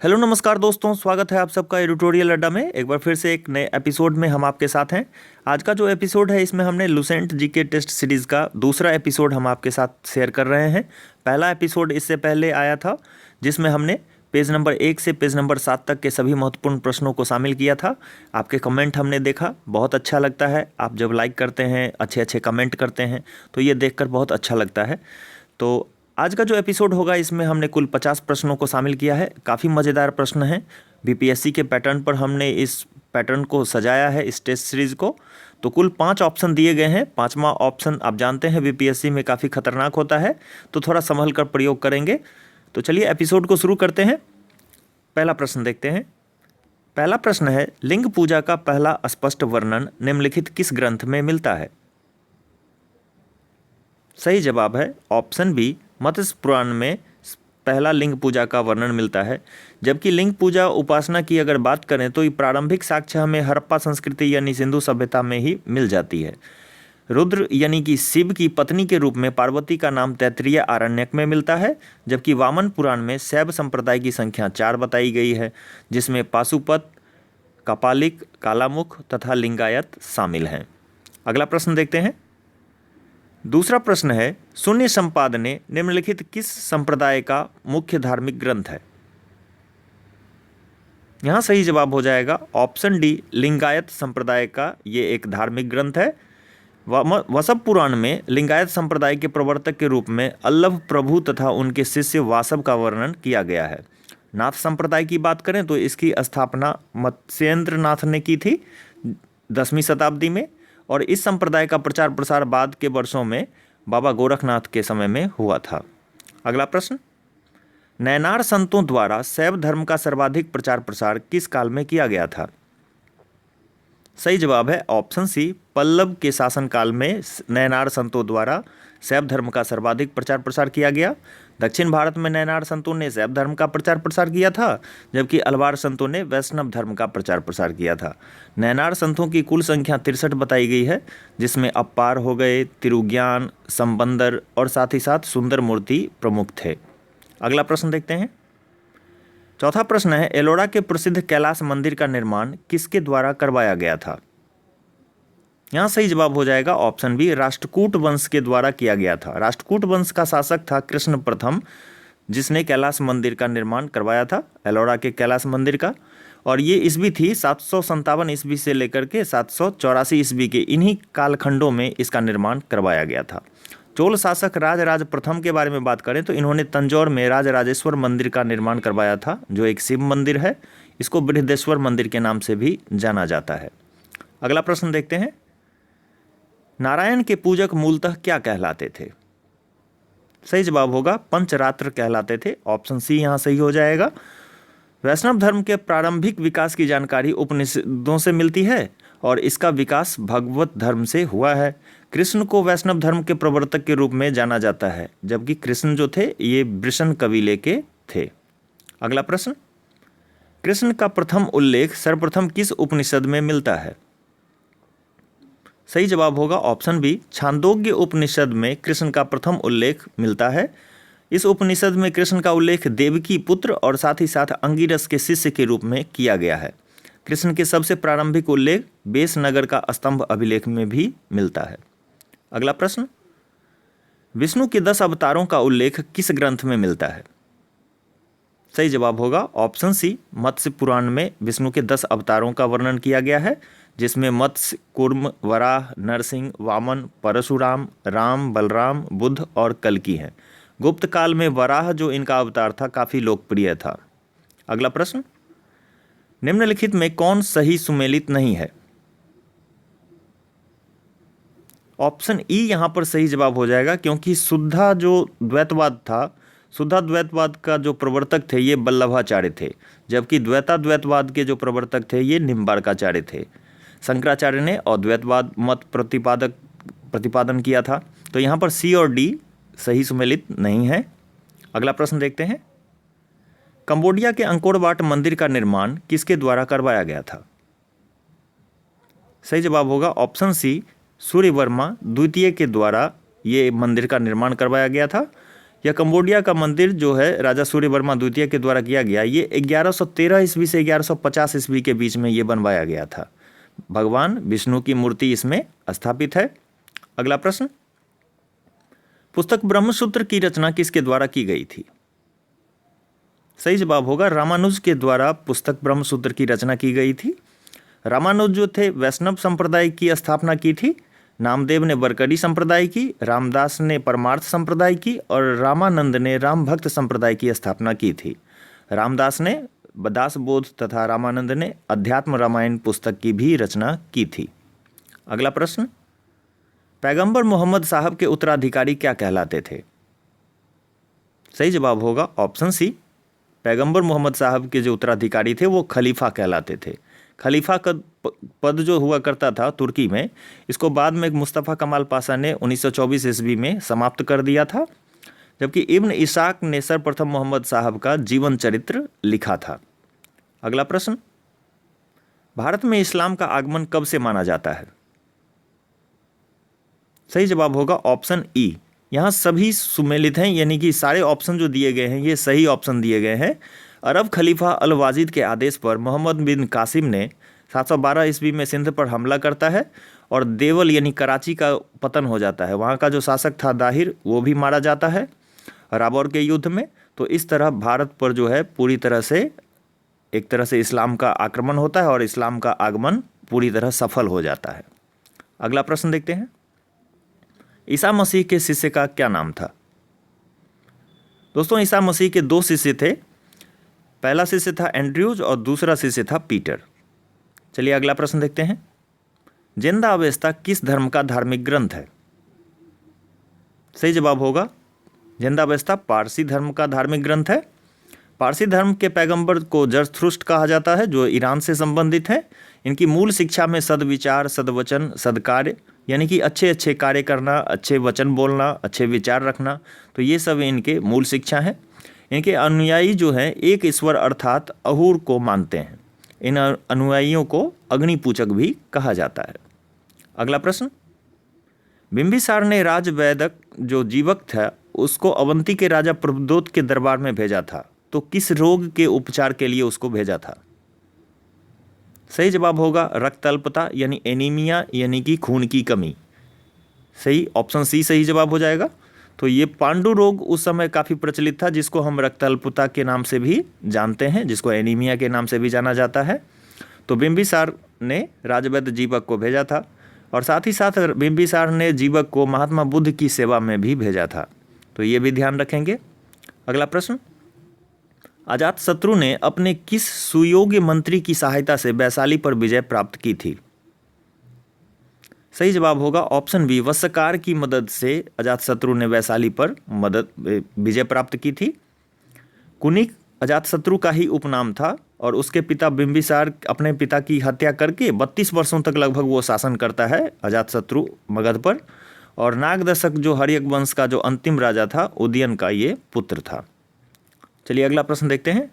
Hello नमस्कार दोस्तों, स्वागत है आप सबका एडिटोरियल अड्डा में। एक बार फिर से एक नए एपिसोड में हम आपके साथ हैं। आज का जो एपिसोड है इसमें हमने लुसेंट जीके टेस्ट सीरीज़ का दूसरा एपिसोड हम आपके साथ शेयर कर रहे हैं। पहला एपिसोड इससे पहले आया था जिसमें हमने पेज नंबर 1 से पेज नंबर 7 तक के सभी महत्वपूर्ण प्रश्नों को शामिल किया था। आपके कमेंट हमने देखा, बहुत अच्छा लगता है। आप जब लाइक करते हैं, अच्छे अच्छे कमेंट करते हैं तो ये देखकर बहुत अच्छा लगता है। तो आज का जो एपिसोड होगा इसमें हमने कुल 50 प्रश्नों को शामिल किया है। काफ़ी मज़ेदार प्रश्न हैं। बीपीएससी के पैटर्न पर हमने इस पैटर्न को सजाया है, इस टेस्ट सीरीज़ को। तो कुल 5 ऑप्शन दिए गए हैं। 5वां ऑप्शन आप जानते हैं बीपीएससी में काफ़ी खतरनाक होता है, तो थोड़ा संभल कर प्रयोग करेंगे। तो चलिए एपिसोड को शुरू करते हैं। पहला प्रश्न देखते हैं। पहला प्रश्न है, लिंग पूजा का पहला स्पष्ट वर्णन निम्नलिखित किस ग्रंथ में मिलता है? सही जवाब है ऑप्शन बी, मत्स्य पुराण में पहला लिंग पूजा का वर्णन मिलता है। जबकि लिंग पूजा उपासना की अगर बात करें तो ये प्रारंभिक साक्ष्य हमें हड़प्पा संस्कृति यानी सिंधु सभ्यता में ही मिल जाती है। रुद्र यानी कि शिव की पत्नी के रूप में पार्वती का नाम तैत्तिरीय आरण्यक में मिलता है। जबकि वामन पुराण में शैव संप्रदाय की संख्या 4 बताई गई है, जिसमें पाशुपत, कपालिक, कालामुख तथा लिंगायत शामिल हैं। अगला प्रश्न देखते हैं। दूसरा प्रश्न है, शून्य संपादने निम्नलिखित किस संप्रदाय का मुख्य धार्मिक ग्रंथ है? यहाँ सही जवाब हो जाएगा ऑप्शन डी, लिंगायत संप्रदाय का ये एक धार्मिक ग्रंथ है। वसव पुराण में लिंगायत संप्रदाय के प्रवर्तक के रूप में अल्लभ प्रभु तथा उनके शिष्य वासव का वर्णन किया गया है। नाथ संप्रदाय की बात करें तो इसकी स्थापना मत्स्येंद्र नाथ ने की थी 10वीं शताब्दी में, और इस संप्रदाय का प्रचार प्रसार बाद के वर्षों में बाबा गोरखनाथ के समय में हुआ था। अगला प्रश्न, नैनार संतों द्वारा शैव धर्म का सर्वाधिक प्रचार प्रसार किस काल में किया गया था? सही जवाब है ऑप्शन सी, पल्लव के शासनकाल में नैनार संतों द्वारा शैव धर्म का सर्वाधिक प्रचार प्रसार किया गया। दक्षिण भारत में नैनार संतों ने शैव धर्म का प्रचार प्रसार किया था, जबकि अलवार संतों ने वैष्णव धर्म का प्रचार प्रसार किया था। नैनार संतों की कुल संख्या 63 बताई गई है, जिसमें अप्पार हो गए, तिरुज्ञान, संबंदर और साथ ही साथ सुंदर मूर्ति प्रमुख थे। अगला प्रश्न देखते हैं। चौथा प्रश्न है, एलोरा के प्रसिद्ध कैलाश मंदिर का निर्माण किसके द्वारा करवाया गया था? यहाँ सही जवाब हो जाएगा ऑप्शन बी, राष्ट्रकूट वंश के द्वारा किया गया था। राष्ट्रकूट वंश का शासक था कृष्ण प्रथम, जिसने कैलाश मंदिर का निर्माण करवाया था, एलोरा के कैलाश मंदिर का। और ये ईस्वी थी 757 ईस्वी से लेकर के 784 ईस्वी के, इन्हीं कालखंडों में इसका निर्माण करवाया गया था। चोल शासक राजराज प्रथम के बारे में बात करें तो इन्होंने तंजौर में राजराजेश्वर मंदिर का निर्माण करवाया था, जो एक शिव मंदिर है। इसको बृहदेश्वर मंदिर के नाम से भी जाना जाता है। अगला प्रश्न देखते हैं। नारायण के पूजक मूलतः क्या कहलाते थे? सही जवाब होगा पंचरात्र कहलाते थे। ऑप्शन सी यहाँ सही हो जाएगा। वैष्णव धर्म के प्रारंभिक विकास की जानकारी उपनिषदों से मिलती है और इसका विकास भगवत धर्म से हुआ है। कृष्ण को वैष्णव धर्म के प्रवर्तक के रूप में जाना जाता है, जबकि कृष्ण जो थे ये वृषण कबीले के थे। अगला प्रश्न, कृष्ण का प्रथम उल्लेख सर्वप्रथम किस उपनिषद में मिलता है? सही जवाब होगा ऑप्शन बी, छांदोग्य उपनिषद में कृष्ण का प्रथम उल्लेख मिलता है। इस उपनिषद में कृष्ण का उल्लेख देवकी पुत्र और साथ ही साथ अंगिरस के शिष्य के रूप में किया गया है। कृष्ण के सबसे प्रारंभिक उल्लेख बेसनगर का स्तंभ अभिलेख में भी मिलता है। अगला प्रश्न, विष्णु के 10 अवतारों का उल्लेख किस ग्रंथ में मिलता है? सही जवाब होगा ऑप्शन सी, मत्स्य पुराण में विष्णु के 10 अवतारों का वर्णन किया गया है, जिसमें मत्स्य, कूर्म, वराह, नरसिंह, वामन, परशुराम, राम, बलराम, बुद्ध और कल्कि हैं। गुप्त काल में वराह जो इनका अवतार था काफ़ी लोकप्रिय था। अगला प्रश्न, निम्नलिखित में कौन सही सुमेलित नहीं है? ऑप्शन ई यहाँ पर सही जवाब हो जाएगा, क्योंकि शुद्धा जो द्वैतवाद था, शुद्धा द्वैतवाद का जो प्रवर्तक थे ये वल्लभाचार्य थे, जबकि द्वैताद्वैतवाद के जो प्रवर्तक थे ये निम्बार्काचार्य थे। शंकराचार्य ने अद्वैतवाद मत प्रतिपादन किया था। तो यहाँ पर सी और डी सही सुमेलित नहीं है। अगला प्रश्न देखते हैं। कंबोडिया के अंकोर वाट मंदिर का निर्माण किसके द्वारा करवाया गया था? सही जवाब होगा ऑप्शन सी, सूर्यवर्मा द्वितीय के द्वारा ये मंदिर का निर्माण करवाया गया था। यह कंबोडिया का मंदिर जो है राजा सूर्यवर्मा द्वितीय के द्वारा किया गया, ये 1113 ईस्वी से 1150 ईस्वी के बीच में ये बनवाया गया था। भगवान विष्णु की मूर्ति इसमें स्थापित है। अगला प्रश्न, पुस्तक ब्रह्मसूत्र की रचना किसके द्वारा की गई थी? सही जवाब होगा रामानुज के द्वारा पुस्तक ब्रह्मसूत्र की रचना की गई थी। रामानुज जो थे वैष्णव संप्रदाय की स्थापना की थी, नामदेव ने बरकड़ी संप्रदाय की, रामदास ने परमार्थ संप्रदाय की और रामानंद ने राम भक्त संप्रदाय की स्थापना की थी। रामदास ने दास बोध तथा रामानंद ने अध्यात्म रामायण पुस्तक की भी रचना की थी। अगला प्रश्न, पैगंबर मोहम्मद साहब के उत्तराधिकारी क्या कहलाते थे? सही जवाब होगा ऑप्शन सी, पैगंबर मोहम्मद साहब के जो उत्तराधिकारी थे वो खलीफा कहलाते थे। खलीफा का पद जो हुआ करता था तुर्की में, इसको बाद में मुस्तफ़ा कमाल पाशा ने 1924 ईस्वी में समाप्त कर दिया था, जबकि इब्न इसाक ने सर्वप्रथम मोहम्मद साहब का जीवन चरित्र लिखा था। अगला प्रश्न, भारत में इस्लाम का आगमन कब से माना जाता है? सही जवाब होगा ऑप्शन ई। यहाँ सभी सुमेलित हैं, यानी कि सारे ऑप्शन जो दिए गए हैं ये सही ऑप्शन दिए गए हैं। अरब खलीफा अल वाजिद के आदेश पर मोहम्मद बिन कासिम ने 712 ईस्वी में सिंध पर हमला करता है और देवल यानी कराची का पतन हो जाता है। वहाँ का जो शासक था दाहिर, वो भी मारा जाता है राबौर के युद्ध में। तो इस तरह भारत पर जो है पूरी तरह से एक तरह से इस्लाम का आक्रमण होता है और इस्लाम का आगमन पूरी तरह सफल हो जाता है। अगला प्रश्न देखते हैं, ईसा मसीह के शिष्य का क्या नाम था? दोस्तों, ईसा मसीह के दो शिष्य थे। पहला शिष्य था एंड्रयूज और दूसरा शिष्य था पीटर। चलिए अगला प्रश्न देखते हैं, जिंदा अवेस्ता किस धर्म का धार्मिक ग्रंथ है? सही जवाब होगा जिंदा अवेस्ता पारसी धर्म का धार्मिक ग्रंथ है। पारसी धर्म के पैगंबर को जरथुस्त्र कहा जाता है, जो ईरान से संबंधित है। इनकी मूल शिक्षा में सद्विचार, सद्वचन, सद्कार्य यानी कि अच्छे अच्छे कार्य करना, अच्छे वचन बोलना, अच्छे विचार रखना, तो ये सब इनके मूल शिक्षा है। इनके अनुयायी जो हैं एक ईश्वर अर्थात अहूर को मानते हैं। इन अनुयायियों को अग्निपूजक भी कहा जाता है। अगला प्रश्न, बिंबिसार ने राजवैदक जो जीवक था उसको अवंती के राजा प्रबोध के दरबार में भेजा था, तो किस रोग के उपचार के लिए उसको भेजा था? सही जवाब होगा रक्त अल्पता यानी एनीमिया यानी कि खून की कमी। सही, ऑप्शन सी सही जवाब हो जाएगा। तो ये पांडु रोग उस समय काफ़ी प्रचलित था, जिसको हम रक्त अल्पता के नाम से भी जानते हैं, जिसको एनीमिया के नाम से भी जाना जाता है। तो बिंबिसार ने राजवैद्य जीवक को भेजा था और साथ ही साथ बिंबिसार ने जीवक को महात्मा बुद्ध की सेवा में भी भेजा था, तो ये भी ध्यान रखेंगे। अगला प्रश्न, अजातशत्रु ने अपने किस सुयोग्य मंत्री की सहायता से वैशाली पर विजय प्राप्त की थी? सही जवाब होगा ऑप्शन बी, वस्यकार की मदद से अजातशत्रु ने वैशाली पर विजय प्राप्त की थी। कुनिक अजातशत्रु का ही उपनाम था और उसके पिता बिंबिसार अपने पिता की हत्या करके 32 वर्षों तक लगभग वो शासन करता है अजातशत्रु मगध पर। और नागदशक जो हर्यक वंश का जो अंतिम राजा था उदयन का ये पुत्र था। चलिए अगला प्रश्न देखते हैं,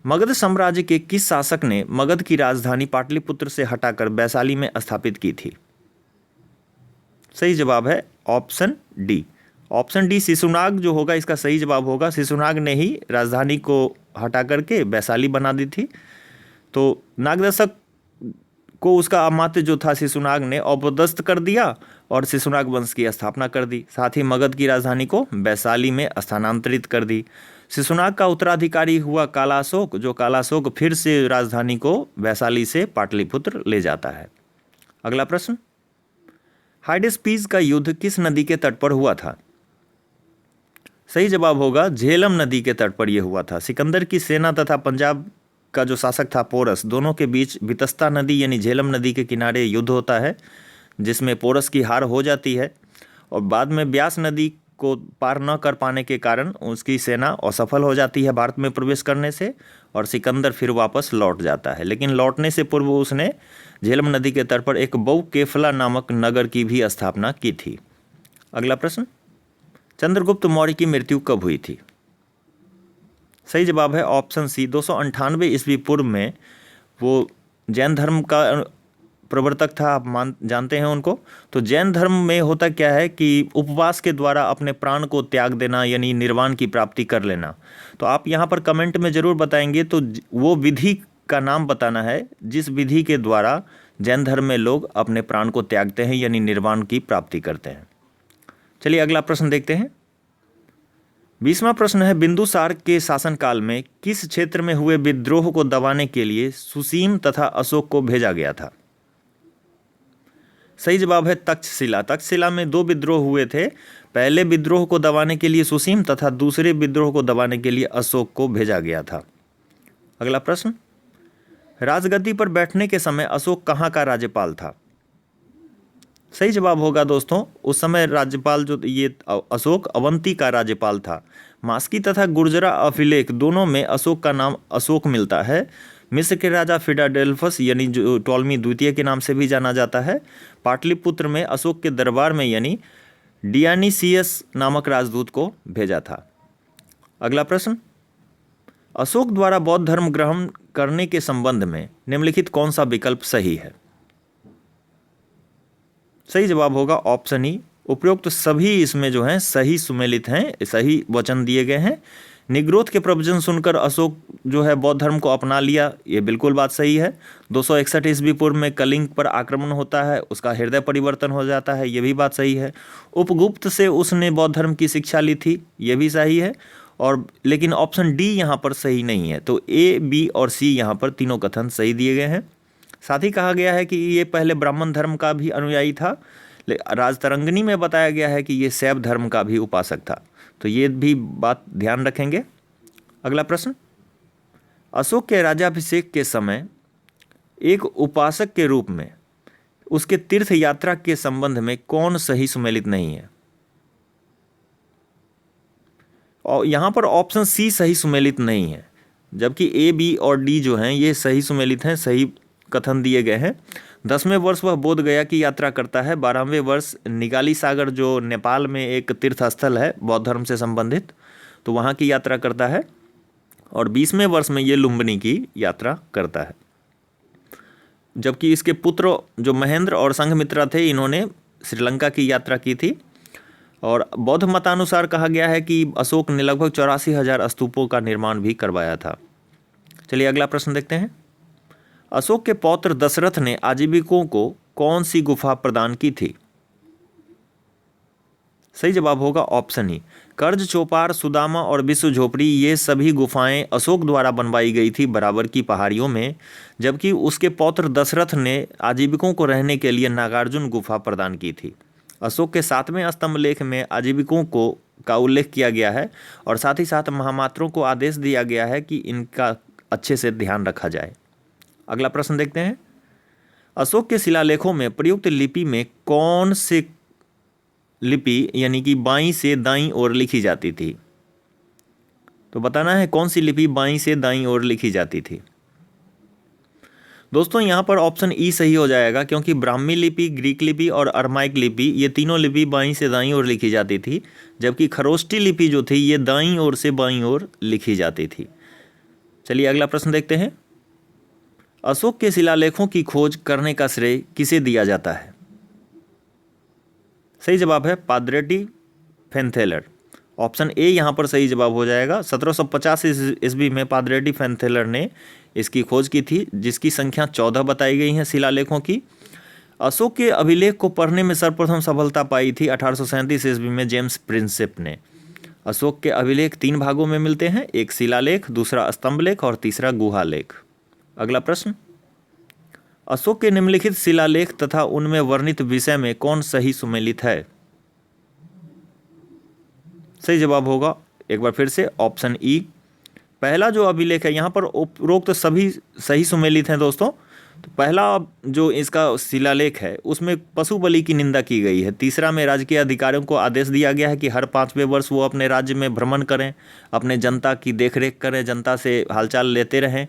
मगध साम्राज्य के किस शासक ने मगध की राजधानी पाटलिपुत्र से हटाकर वैशाली में स्थापित की थी? सही जवाब है option D. Option D Shishunaga जो होगा इसका सही जवाब होगा। शिशुनाग ने ही राजधानी को हटा करके वैशाली बना दी थी। तो नागदशक को उसका अमात्य जो था शिशुनाग ने अपदस्थ कर दिया और शिशुनाग वंश की स्थापना कर दी। साथ ही मगध की राजधानी को वैशाली में स्थानांतरित कर दी। शिशुनाग का उत्तराधिकारी हुआ कालाशोक, जो कालाशोक फिर से राजधानी को वैशाली से पाटलिपुत्र ले जाता है। अगला प्रश्न, हाइडेस्पीस का युद्ध किस नदी के तट पर हुआ था? सही जवाब होगा झेलम नदी के तट पर यह हुआ था। सिकंदर की सेना तथा पंजाब का जो शासक था पोरस, दोनों के बीच वितस्ता नदी यानी झेलम नदी के किनारे युद्ध होता है, जिसमें पोरस की हार हो जाती है और बाद में ब्यास नदी को पार न कर पाने के कारण उसकी सेना असफल हो जाती है भारत में प्रवेश करने से और सिकंदर फिर वापस लौट जाता है। लेकिन लौटने से पूर्व उसने झेलम नदी के तट पर एक बहुकेफला नामक नगर की भी स्थापना की थी। अगला प्रश्न, चंद्रगुप्त मौर्य की मृत्यु कब हुई थी? सही जवाब है ऑप्शन सी, 298 ईस्वी पूर्व में वो जैन धर्म का प्रवर्तक था, आप जानते हैं उनको। तो जैन धर्म में होता क्या है कि उपवास के द्वारा अपने प्राण को त्याग देना यानी निर्वाण की प्राप्ति कर लेना। तो आप यहाँ पर कमेंट में ज़रूर बताएंगे तो वो विधि का नाम बताना है जिस विधि के द्वारा जैन धर्म में लोग अपने प्राण को त्यागते हैं यानी निर्वाण की प्राप्ति करते हैं। चलिए अगला प्रश्न देखते हैं। 20वां प्रश्न है, बिंदुसार के शासनकाल में किस क्षेत्र में हुए विद्रोह को दबाने के लिए सुसीम तथा अशोक को भेजा गया था? सही जवाब है तक्षशिला। तक्षशिला में 2 विद्रोह हुए थे। पहले विद्रोह को दबाने के लिए सुसीम तथा दूसरे विद्रोह को दबाने के लिए अशोक को भेजा गया था। अगला प्रश्न, राजगद्दी पर बैठने के समय अशोक कहाँ का राज्यपाल था? सही जवाब होगा दोस्तों, उस समय राज्यपाल जो ये अशोक अवंती का राज्यपाल था। मास्की तथा गुर्जरा अभिलेख दोनों में अशोक का नाम अशोक मिलता है। मिस्र के राजा फिलाडेल्फस यानी जो टॉलमी द्वितीय के नाम से भी जाना जाता है, पाटलिपुत्र में अशोक के दरबार में यानी डियानीसियस नामक राजदूत को भेजा था। अगला प्रश्न, अशोक द्वारा बौद्ध धर्म ग्रहण करने के संबंध में निम्नलिखित कौन सा विकल्प सही है? सही जवाब होगा ऑप्शन ई। उपरोक्त तो सभी इसमें जो हैं सही सुमेलित हैं, सही वचन दिए गए हैं। निग्रोध के प्रवचन सुनकर अशोक जो है बौद्ध धर्म को अपना लिया, ये बिल्कुल बात सही है। 261 ईस्वी पूर्व में कलिंग पर आक्रमण होता है, उसका हृदय परिवर्तन हो जाता है, ये भी बात सही है। उपगुप्त से उसने बौद्ध धर्म की शिक्षा ली थी, ये भी सही है। और लेकिन ऑप्शन डी यहाँ पर सही नहीं है, तो ए, बी और सी यहाँ पर तीनों कथन सही दिए गए हैं। साथ ही कहा गया है कि ये पहले ब्राह्मण धर्म का भी अनुयायी था। राजतरंगिणी में बताया गया है कि ये शैव धर्म का भी उपासक था, तो ये भी बात ध्यान रखेंगे। अगला प्रश्न, अशोक के राज्याभिषेक के समय एक उपासक के रूप में उसके तीर्थ यात्रा के संबंध में कौन सही सुमेलित नहीं है? और यहाँ पर ऑप्शन सी सही सुमेलित नहीं है, जबकि ए, बी और डी जो हैं ये सही सुमेलित हैं, सही कथन दिए गए हैं। 10वें वर्ष वह बोध गया की यात्रा करता है। 12वें वर्ष निगाली सागर जो नेपाल में एक तीर्थ स्थल है बौद्ध धर्म से संबंधित, तो वहाँ की यात्रा करता है। और 20वें वर्ष में ये लुम्बिनी की यात्रा करता है। जबकि इसके पुत्र जो महेंद्र और संघमित्रा थे, इन्होंने श्रीलंका की यात्रा की थी। और बौद्ध मतानुसार कहा गया है कि अशोक ने लगभग 84,000 स्तूपों का निर्माण भी करवाया था। चलिए अगला प्रश्न देखते हैं। अशोक के पौत्र दशरथ ने आजीविकों को कौन सी गुफा प्रदान की थी? सही जवाब होगा ऑप्शन ई। कर्ज चौपार, सुदामा और विश्व झोपड़ी ये सभी गुफाएं अशोक द्वारा बनवाई गई थी बराबर की पहाड़ियों में, जबकि उसके पौत्र दशरथ ने आजीविकों को रहने के लिए नागार्जुन गुफा प्रदान की थी। अशोक के 7वें स्तंभ लेख में आजीविकों को का उल्लेख किया गया है और साथ ही साथ महामात्रों को आदेश दिया गया है कि इनका अच्छे से ध्यान रखा जाए। अगला प्रश्न देखते हैं। अशोक के शिलालेखों में प्रयुक्त लिपि में कौन सी लिपि यानी कि बाईं से दाईं ओर लिखी जाती थी? तो बताना है कौन सी लिपि बाईं से दाईं ओर लिखी जाती थी। दोस्तों यहाँ पर ऑप्शन ई सही हो जाएगा, क्योंकि ब्राह्मी लिपि, ग्रीक लिपि और अरमाइक लिपि ये तीनों लिपि बाईं से दाईं ओर लिखी जाती थी, जबकि खरोष्टी लिपि जो थी ये दाईं ओर से बाईं ओर लिखी जाती थी। चलिए अगला प्रश्न देखते हैं। अशोक के शिलालेखों की खोज करने का श्रेय किसे दिया जाता है? सही जवाब है पादरेटी फेंथेलर। ऑप्शन ए यहाँ पर सही जवाब हो जाएगा। 1750 ईस्वी में पादरेटी फेंथेलर ने इसकी खोज की थी, जिसकी संख्या 14 बताई गई है शिलालेखों की। अशोक के अभिलेख को पढ़ने में सर्वप्रथम सफलता पाई थी 1837 ईस्वी में जेम्स प्रिंसेप ने। अशोक के अभिलेख 3 भागों में मिलते हैं, एक शिलालेख, दूसरा स्तंभलेख और तीसरा गुहालेख। अगला प्रश्न, अशोक के निम्नलिखित शिलालेख तथा उनमें वर्णित विषय में कौन सही सुमेलित है? सही जवाब होगा एक बार फिर से ऑप्शन ई। पहला जो अभिलेख है यहाँ पर उपरोक्त सभी सही सुमेलित हैं दोस्तों। तो पहला जो इसका शिलालेख है उसमें पशु बलि की निंदा की गई है। तीसरा में राजकीय अधिकारियों को आदेश दिया गया है कि हर 5वें वर्ष वो अपने राज्य में भ्रमण करें, अपने जनता की देखरेख करें, जनता से हालचाल लेते रहें।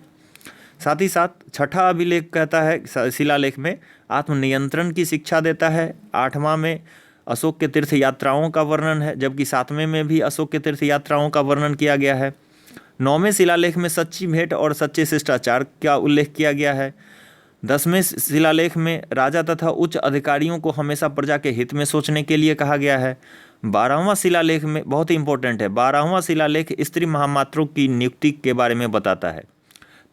साथ ही साथ छठा अभिलेख कहता है शिलालेख में आत्मनियंत्रण की शिक्षा देता है। 8वां में अशोक के तीर्थ यात्राओं का वर्णन है, जबकि 7वें में भी अशोक के तीर्थ यात्राओं का वर्णन किया गया है। 9वें शिलालेख में सच्ची भेंट और सच्चे शिष्टाचार का उल्लेख किया गया है। 10वें शिलालेख में राजा तथा उच्च अधिकारियों को हमेशा प्रजा के हित में सोचने के लिए कहा गया है। 12वां शिलालेख में बहुत ही इंपॉर्टेंट है, 12वां शिलालेख स्त्री महामात्रों की नियुक्ति के बारे में बताता है।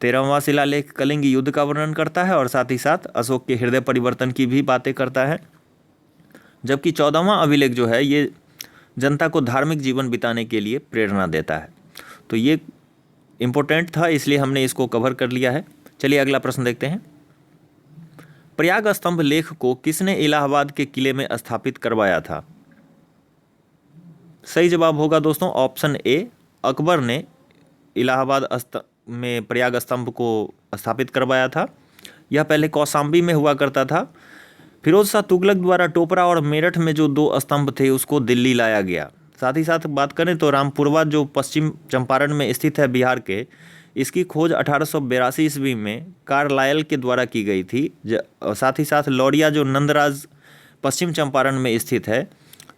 13वां शिलालेख कलिंग युद्ध का वर्णन करता है और साथ ही साथ अशोक के हृदय परिवर्तन की भी बातें करता है। जबकि 14वां अभिलेख जो है ये जनता को धार्मिक जीवन बिताने के लिए प्रेरणा देता है। तो ये इम्पोर्टेंट था, इसलिए हमने इसको कवर कर लिया है। चलिए अगला प्रश्न देखते हैं। प्रयाग स्तंभ लेख को किसने इलाहाबाद के किले में स्थापित करवाया था? सही जवाब होगा दोस्तों ऑप्शन ए, अकबर ने इलाहाबाद में प्रयाग स्तंभ को स्थापित करवाया था। यह पहले कौशाम्बी में हुआ करता था। फिरोज शाह तुगलक द्वारा टोपरा और मेरठ में जो 2 स्तंभ थे उसको दिल्ली लाया गया। साथ ही साथ बात करें तो रामपुरवा जो पश्चिम चंपारण में स्थित है बिहार के, इसकी खोज 1882 ईस्वी में कार्लायल के द्वारा की गई थी। साथ ही साथ लौरिया जो नंदराज पश्चिम चंपारण में स्थित है,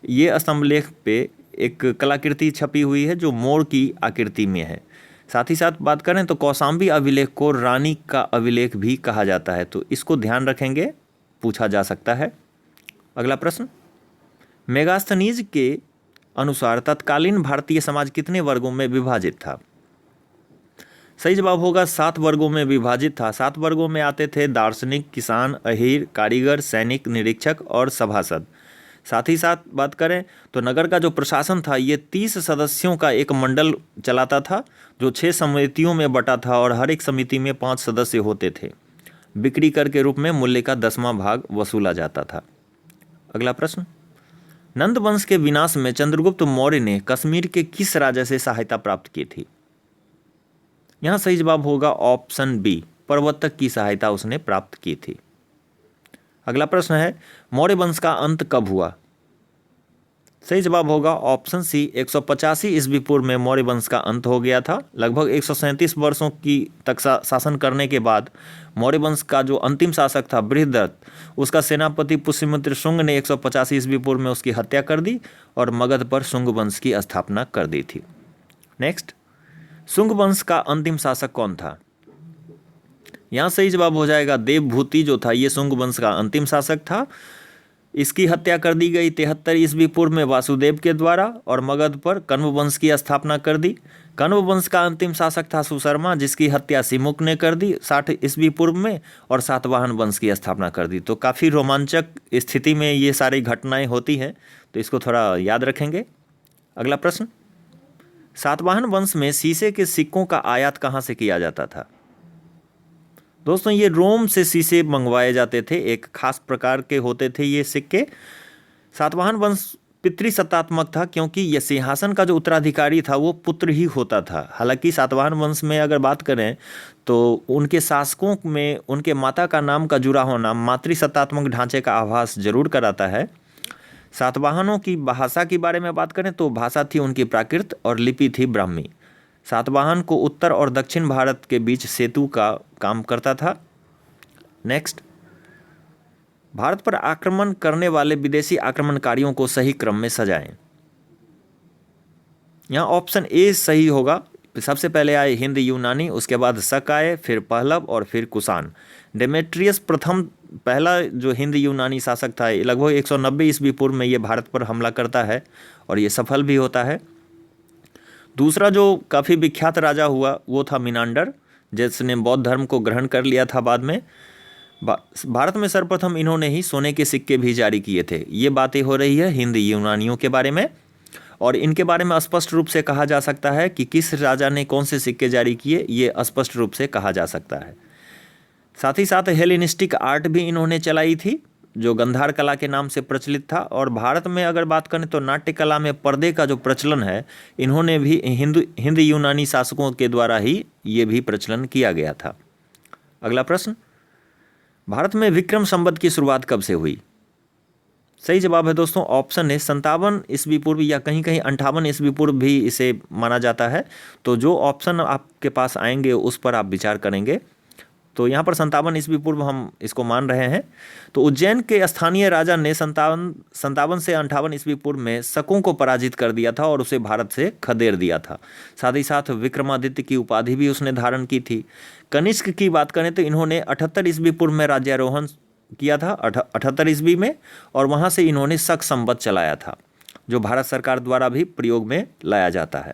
ये स्तंभलेख पे एक कलाकृति छपी हुई है जो मोर की आकृति में है। साथ ही साथ बात करें तो कौशाम्बी अभिलेख को रानी का अभिलेख भी कहा जाता है, तो इसको ध्यान रखेंगे, पूछा जा सकता है। अगला प्रश्न, मेगास्थनीज के अनुसार तत्कालीन भारतीय समाज कितने वर्गों में विभाजित था? सही जवाब होगा 7 वर्गों में विभाजित था। 7 वर्गों में आते थे दार्शनिक, किसान, अहीर, कारीगर, सैनिक, निरीक्षक और सभासद। साथ ही साथ बात करें तो नगर का जो प्रशासन था ये 30 सदस्यों का एक मंडल चलाता था जो 6 समितियों में बटा था और हर एक समिति में 5 सदस्य होते थे। बिक्री कर के रूप में मूल्य का 10वां भाग वसूला जाता था। अगला प्रश्न, नंद वंश के विनाश में चंद्रगुप्त मौर्य ने कश्मीर के किस राजा से सहायता प्राप्त की थी? यहाँ सही जवाब होगा ऑप्शन बी, प्रवर्तक की सहायता उसने प्राप्त की थी। अगला प्रश्न है, मौर्य वंश का अंत कब हुआ? सही जवाब होगा ऑप्शन सी, 185 ईस्वी पूर्व में मौर्य वंश का अंत हो गया था। लगभग 137 वर्षों की तक शासन करने के बाद मौर्य वंश का जो अंतिम शासक था बृहदत्त, उसका सेनापति पुष्यमित्र शुंग ने 185 ईस्वी पूर्व में उसकी हत्या कर दी और मगध पर शुंग वंश की स्थापना कर दी थी। नेक्स्ट, शुंग वंश का अंतिम शासक कौन था? यहाँ सही जवाब हो जाएगा देवभूति जो था ये शुंग वंश का अंतिम शासक था। इसकी हत्या कर दी गई 73 ईस्वी पूर्व में वासुदेव के द्वारा और मगध पर कण्व वंश की स्थापना कर दी। कण्व वंश का अंतिम शासक था सुशर्मा जिसकी हत्या सिमुक ने कर दी 60 ईस्वी पूर्व में और सातवाहन वंश की स्थापना कर दी। तो काफ़ी रोमांचक स्थिति में ये सारी घटनाएं होती हैं, तो इसको थोड़ा याद रखेंगे। अगला प्रश्न, सातवाहन वंश में शीशे के सिक्कों का आयात कहाँ से किया जाता था? दोस्तों ये रोम से शीशे मंगवाए जाते थे, एक खास प्रकार के होते थे ये सिक्के। सातवाहन वंश पितृसत्तात्मक था क्योंकि यह सिंहासन का जो उत्तराधिकारी था वो पुत्र ही होता था। हालांकि सातवाहन वंश में अगर बात करें तो उनके शासकों में उनके माता का नाम का जुड़ा होना मातृसत्तात्मक ढांचे का आभास जरूर कराता है। सातवाहनों की भाषा के बारे में बात करें तो भाषा थी उनकी प्राकृत और लिपि थी ब्राह्मी। सातवाहन को उत्तर और दक्षिण भारत के बीच सेतु का काम करता था। नेक्स्ट, भारत पर आक्रमण करने वाले विदेशी आक्रमणकारियों को सही क्रम में सजाएं। यहाँ ऑप्शन ए सही होगा। सबसे पहले आए हिंद यूनानी, उसके बाद शक आए, फिर पहलव और फिर कुषाण। डेमेट्रियस प्रथम पहला जो हिंद यूनानी शासक था लगभग 190 ईस्वी पूर्व में ये भारत पर हमला करता है और ये सफल भी होता है। दूसरा जो काफ़ी विख्यात राजा हुआ वो था मिनांडर जिसने बौद्ध धर्म को ग्रहण कर लिया था बाद में। भारत में सर्वप्रथम इन्होंने ही सोने के सिक्के भी जारी किए थे। ये बातें हो रही है हिंद यूनानियों के बारे में और इनके बारे में स्पष्ट रूप से कहा जा सकता है कि किस राजा ने कौन से सिक्के जारी किए, ये स्पष्ट रूप से कहा जा सकता है। साथ ही साथ हेलेनिस्टिक आर्ट भी इन्होंने चलाई थी जो गंधार कला के नाम से प्रचलित था। और भारत में अगर बात करें तो नाट्य कला में पर्दे का जो प्रचलन है इन्होंने भी हिंद यूनानी शासकों के द्वारा ही ये भी प्रचलन किया गया था। अगला प्रश्न, भारत में विक्रम संवत की शुरुआत कब से हुई? सही जवाब है दोस्तों ऑप्शन है 57 ईस्वी पूर्व या कहीं कहीं 58 ईस्वी पूर्व भी इसे माना जाता है। तो जो ऑप्शन आपके पास आएंगे उस पर आप विचार करेंगे। तो यहाँ पर 57 ईस्वी पूर्व हम इसको मान रहे हैं। तो उज्जैन के स्थानीय राजा ने 57 से 58 ईस्वी पूर्व में शकों को पराजित कर दिया था और उसे भारत से खदेड़ दिया था। साथ ही साथ विक्रमादित्य की उपाधि भी उसने धारण की थी। कनिष्क की बात करें तो इन्होंने 78 ईस्वी पूर्व में राज्यारोहण किया था, 78 ईस्वी में, और वहाँ से इन्होंने शक संवत चलाया था, जो भारत सरकार द्वारा भी प्रयोग में लाया जाता है।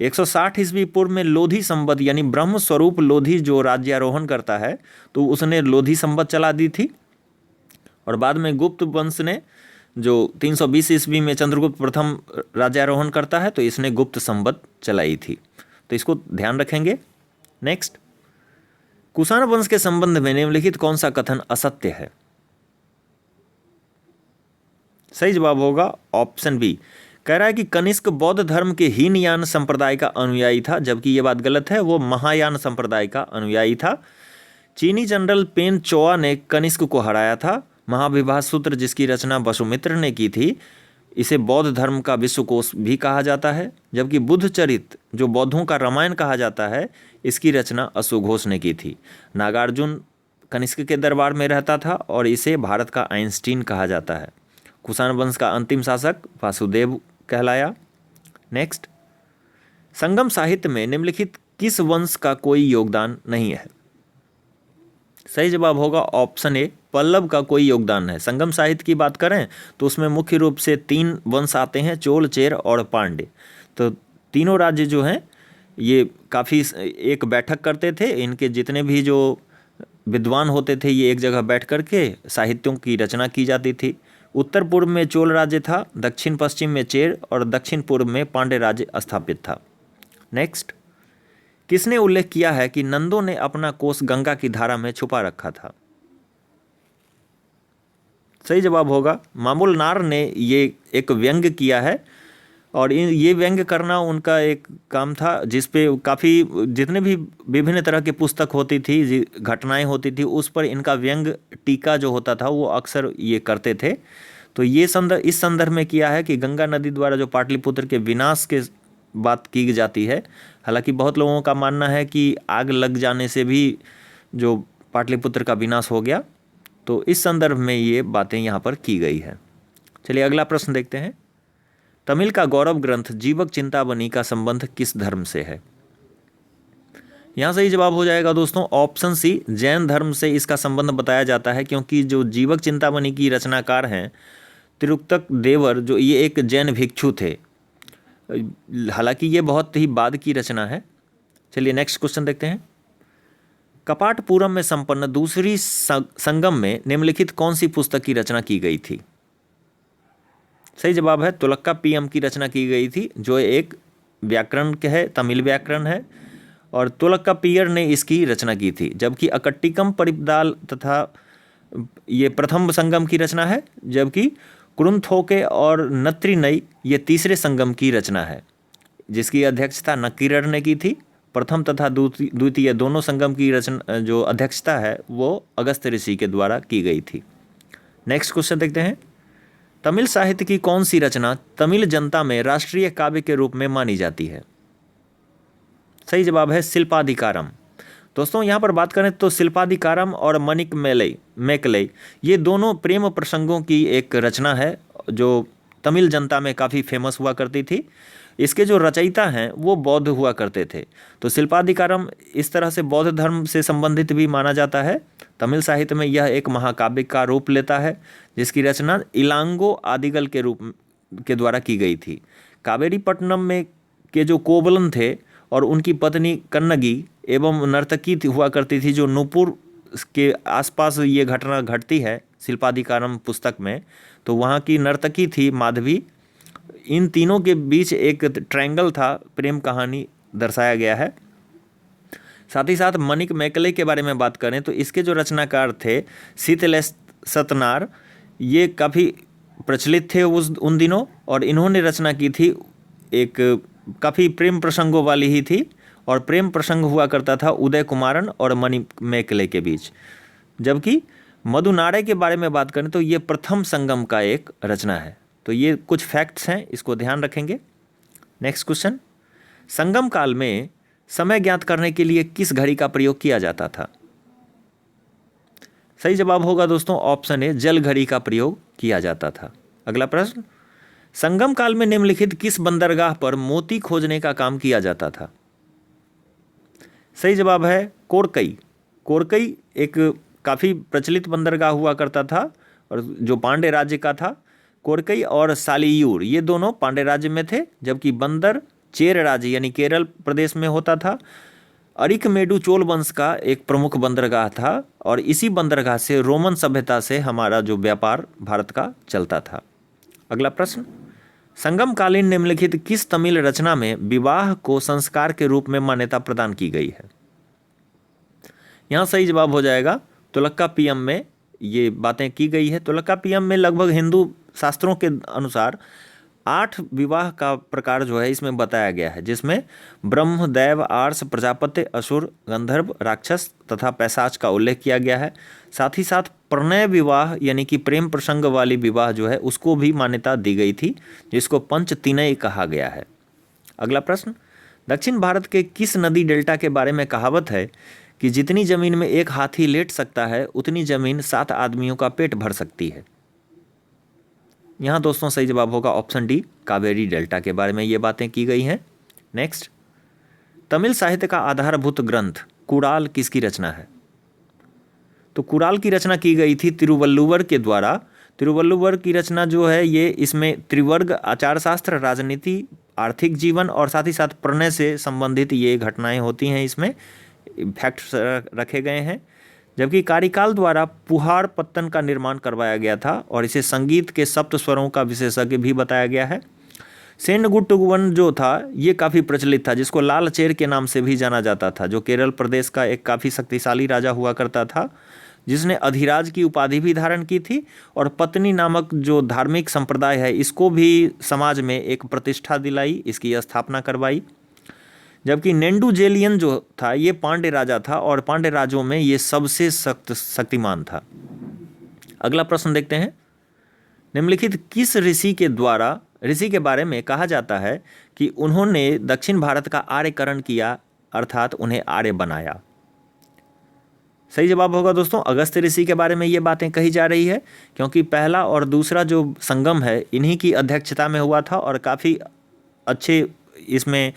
160 ईस्वी पूर्व में लोधी संवत यानी ब्रह्म स्वरूप लोधी जो राज्यारोहण करता है, तो उसने लोधी संवत चला दी थी। और बाद में गुप्त वंश ने जो 320 ईस्वी में चंद्रगुप्त प्रथम राज्यारोहण करता है, तो इसने गुप्त संवत चलाई थी। तो इसको ध्यान रखेंगे। नेक्स्ट, कुषाण वंश के संबंध में निम्नलिखित कौन सा कथन असत्य है? सही जवाब होगा ऑप्शन बी। कह रहा है कि कनिष्क बौद्ध धर्म के हीनयान संप्रदाय का अनुयायी था, जबकि ये बात गलत है, वो महायान संप्रदाय का अनुयायी था। चीनी जनरल पेन चोआ ने कनिष्क को हराया था। महाविवाह सूत्र जिसकी रचना वसुमित्र ने की थी, इसे बौद्ध धर्म का विश्वकोश भी कहा जाता है। जबकि बुद्धचरित जो बौद्धों का रामायण कहा जाता है, इसकी रचना अश्वघोष ने की थी। नागार्जुन कनिष्क के दरबार में रहता था और इसे भारत का आइंस्टीन कहा जाता है। कुषाण वंश का अंतिम शासक वासुदेव कहलाया। नेक्स्ट, संगम साहित्य में निम्नलिखित किस वंश का कोई योगदान नहीं है? सही जवाब होगा ऑप्शन ए, पल्लव का कोई योगदान है। संगम साहित्य की बात करें तो उसमें मुख्य रूप से 3 वंश आते हैं, चोल, चेर और पांड्य। तो तीनों राज्य जो हैं ये काफ़ी एक बैठक करते थे। इनके जितने भी जो विद्वान होते थे, ये एक जगह बैठ कर के साहित्यों की रचना की जाती थी। उत्तर पूर्व में चोल राज्य था, दक्षिण पश्चिम में चेर और दक्षिण पूर्व में पांड्य राज्य स्थापित था। नेक्स्ट, किसने उल्लेख किया है कि नंदों ने अपना कोष गंगा की धारा में छुपा रखा था? सही जवाब होगा मामूल नार ने ये एक व्यंग्य किया है, और ये व्यंग्य करना उनका एक काम था, जिसपे काफ़ी जितने भी विभिन्न तरह की पुस्तक होती थी, घटनाएं होती थी, उस पर इनका व्यंग्य टीका जो होता था वो अक्सर ये करते थे। तो ये इस संदर्भ में किया है कि गंगा नदी द्वारा जो पाटलिपुत्र के विनाश के बात की जाती है। हालांकि बहुत लोगों का मानना है कि आग लग जाने से भी जो पाटलिपुत्र का विनाश हो गया, तो इस संदर्भ में ये बातें यहाँ पर की गई है। चलिए अगला प्रश्न देखते हैं। तमिल का गौरव ग्रंथ जीवक चिंतामणि का संबंध किस धर्म से है? यहाँ सही जवाब हो जाएगा दोस्तों ऑप्शन सी, जैन धर्म से इसका संबंध बताया जाता है, क्योंकि जो जीवक चिंतामणि की रचनाकार हैं तिरुक्तक देवर, जो ये एक जैन भिक्षु थे। हालांकि ये बहुत ही बाद की रचना है। चलिए नेक्स्ट क्वेश्चन देखते हैं। कपाटपुरम में संपन्न दूसरी संगम में निम्नलिखित कौन सी पुस्तक की रचना की गई थी? सही जवाब है तुलक्का पीएम की रचना की गई थी, जो एक व्याकरण के है, तमिल व्याकरण है, और तुलक्का पीयर ने इसकी रचना की थी। जबकि अकट्टिकम परिपदाल तथा ये प्रथम संगम की रचना है, जबकि कुरुंथोके और नत्रिनई ये तीसरे संगम की रचना है, जिसकी अध्यक्षता नक्कीरर ने की थी। प्रथम तथा द्वितीय दोनों संगम की रचना जो अध्यक्षता है वो अगस्त्य ऋषि के द्वारा की गई थी। नेक्स्ट क्वेश्चन देखते हैं। तमिल साहित्य की कौन सी रचना तमिल जनता में राष्ट्रीय काव्य के रूप में मानी जाती है? सही जवाब है शिल्पाधिकारम। दोस्तों यहाँ पर बात करें तो शिल्पाधिकारम और मणिक मेकलई ये दोनों प्रेम प्रसंगों की एक रचना है, जो तमिल जनता में काफ़ी फेमस हुआ करती थी। इसके जो रचयिता हैं वो बौद्ध हुआ करते थे। तो शिल्पाधिकारम इस तरह से बौद्ध धर्म से संबंधित भी माना जाता है। तमिल साहित्य में यह एक महाकाव्य का रूप लेता है, जिसकी रचना इलांगो आदिगल के रूप के द्वारा की गई थी। कावेरीपट्टनम में के जो कोवलन थे और उनकी पत्नी कन्नगी एवं नर्तकी हुआ करती थी, जो नूपुर के आसपास ये घटना घटती है शिल्पाधिकारम पुस्तक में। तो वहाँ की नर्तकी थी माधवी। इन तीनों के बीच एक ट्रायंगल था, प्रेम कहानी दर्शाया गया है। साथ ही साथ मणिक मेकले के बारे में बात करें तो इसके जो रचनाकार थे शीतलेश सतनार, ये काफ़ी प्रचलित थे उन दिनों, और इन्होंने रचना की थी एक काफ़ी प्रेम प्रसंगों वाली ही थी, और प्रेम प्रसंग हुआ करता था उदय कुमारन और मणिक मेकले के बीच। जबकि मधुनारे के बारे में बात करें तो ये प्रथम संगम का एक रचना है। तो ये कुछ फैक्ट्स हैं, इसको ध्यान रखेंगे। Next question. संगम काल में समय ज्ञात करने के लिए किस घड़ी का प्रयोग किया जाता था? सही जवाब होगा दोस्तों ऑप्शन ए, जल घड़ी का प्रयोग किया जाता था। अगला प्रश्न, संगम काल में निम्नलिखित किस बंदरगाह पर मोती खोजने का काम किया जाता था? सही जवाब है कोरकई। कोरकई एक काफ़ी प्रचलित बंदरगाह हुआ करता था और जो पांड्य राज्य का था। कोरकई और सालियूर ये दोनों पांड्य राज्य में थे, जबकि बंदर चेर राज्य यानी केरल प्रदेश में होता था। अरिकमेडु चोल वंश का एक प्रमुख बंदरगाह था और इसी बंदरगाह से रोमन सभ्यता से हमारा जो व्यापार भारत का चलता था। अगला प्रश्न, संगमकालीन निम्नलिखित किस तमिल रचना में विवाह को संस्कार के रूप में मान्यता प्रदान की गई है? यहाँ सही जवाब हो जाएगा तुलक्कापियम में ये बातें की गई है। तुलक्कापियम में लगभग हिंदू शास्त्रों के अनुसार 8 विवाह का प्रकार जो है इसमें बताया गया है, जिसमें ब्रह्म, दैव, आर्ष, प्रजापति, असुर, गंधर्व, राक्षस तथा पैशाच का उल्लेख किया गया है। साथ ही साथ प्रणय विवाह यानी कि प्रेम प्रसंग वाली विवाह जो है उसको भी मान्यता दी गई थी, जिसको पंचतीनय कहा गया है। अगला प्रश्न, दक्षिण भारत के किस नदी डेल्टा के बारे में कहावत है कि जितनी जमीन में एक हाथी लेट सकता है उतनी जमीन 7 आदमियों का पेट भर सकती है? यहाँ दोस्तों सही जवाब होगा ऑप्शन डी, कावेरी डेल्टा के बारे में ये बातें की गई हैं। नेक्स्ट, तमिल साहित्य का आधारभूत ग्रंथ कुराल किसकी रचना है? तो कुराल की रचना की गई थी तिरुवल्लुवर के द्वारा। तिरुवल्लुवर की रचना जो है ये इसमें त्रिवर्ग, आचार शास्त्र, राजनीति, आर्थिक जीवन और साथ ही साथ प्रणय से संबंधित ये घटनाएं होती हैं, इसमें फैक्ट्स रखे गए हैं। जबकि कारिकाल द्वारा पुहार पत्तन का निर्माण करवाया गया था और इसे संगीत के सप्त स्वरों का विशेषज्ञ भी बताया गया है। सेनगुट्टुवन जो था ये काफ़ी प्रचलित था, जिसको लाल चेर के नाम से भी जाना जाता था, जो केरल प्रदेश का एक काफ़ी शक्तिशाली राजा हुआ करता था, जिसने अधिराज की उपाधि भी धारण की थी और पत्नी नामक जो धार्मिक संप्रदाय है इसको भी समाज में एक प्रतिष्ठा दिलाई, इसकी स्थापना करवाई। जबकि नेंडुजेलियन जो था ये पांड्य राजा था और पांड्य राजों में ये सबसे शक्तिमान था। अगला प्रश्न देखते हैं, निम्नलिखित किस ऋषि के बारे में कहा जाता है कि उन्होंने दक्षिण भारत का आर्यकरण किया, अर्थात उन्हें आर्य बनाया? सही जवाब होगा दोस्तों अगस्त्य ऋषि के बारे में ये बातें कही जा रही है, क्योंकि पहला और दूसरा जो संगम है इन्हीं की अध्यक्षता में हुआ था और काफ़ी अच्छे इसमें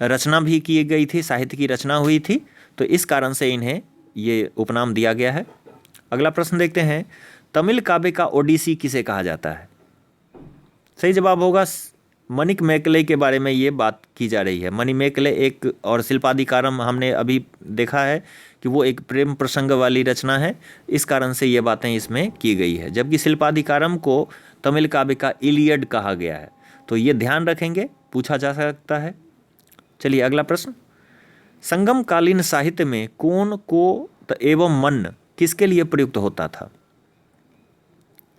रचना भी की गई थी, साहित्य की रचना हुई थी, तो इस कारण से इन्हें ये उपनाम दिया गया है। अगला प्रश्न देखते हैं, तमिल काव्य का ओडिसी किसे कहा जाता है? सही जवाब होगा मणिक मेकले के बारे में ये बात की जा रही है। मणिमेकले एक और शिल्पाधिकारम हमने अभी देखा है कि वो एक प्रेम प्रसंग वाली रचना है, इस कारण से ये बातें इसमें की गई है। जबकि शिल्पाधिकारम को तमिल काव्य का इलियड कहा गया है, तो ये ध्यान रखेंगे, पूछा जा सकता है। चलिए अगला प्रश्न, संगमकालीन साहित्य में कोन, को एवं मन किसके लिए प्रयुक्त होता था?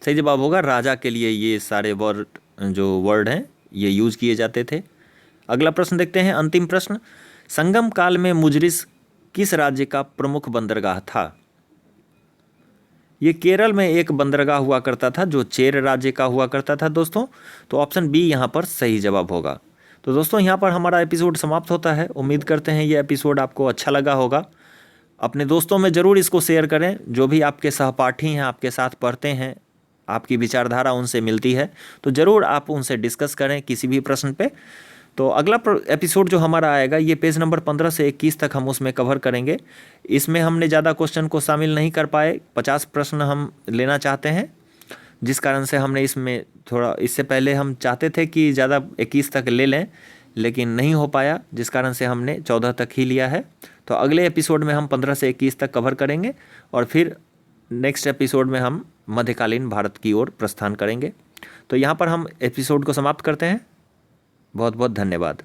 सही जवाब होगा राजा के लिए ये सारे वर्ड हैं ये यूज किए जाते थे। अगला प्रश्न देखते हैं, अंतिम प्रश्न, संगम काल में मुजरिस किस राज्य का प्रमुख बंदरगाह था? ये केरल में एक बंदरगाह हुआ करता था जो चेर राज्य का हुआ करता था दोस्तों, तो ऑप्शन बी यहाँ पर सही जवाब होगा। तो दोस्तों यहाँ पर हमारा एपिसोड समाप्त होता है। उम्मीद करते हैं ये एपिसोड आपको अच्छा लगा होगा। अपने दोस्तों में ज़रूर इसको शेयर करें, जो भी आपके सहपाठी हैं, आपके साथ पढ़ते हैं, आपकी विचारधारा उनसे मिलती है, तो ज़रूर आप उनसे डिस्कस करें किसी भी प्रश्न पे। तो अगला एपिसोड जो हमारा आएगा ये पेज नंबर 15 से 21 तक हम उसमें कवर करेंगे। इसमें हमने ज़्यादा क्वेश्चन को शामिल नहीं कर पाए, 50 प्रश्न हम लेना चाहते हैं, जिस कारण से हमने इसमें थोड़ा, इससे पहले हम चाहते थे कि ज़्यादा 21 तक ले लें, लेकिन नहीं हो पाया, जिस कारण से हमने 14 तक ही लिया है। तो अगले एपिसोड में हम 15 से 21 तक कवर करेंगे और फिर नेक्स्ट एपिसोड में हम मध्यकालीन भारत की ओर प्रस्थान करेंगे। तो यहाँ पर हम एपिसोड को समाप्त करते हैं। बहुत बहुत धन्यवाद।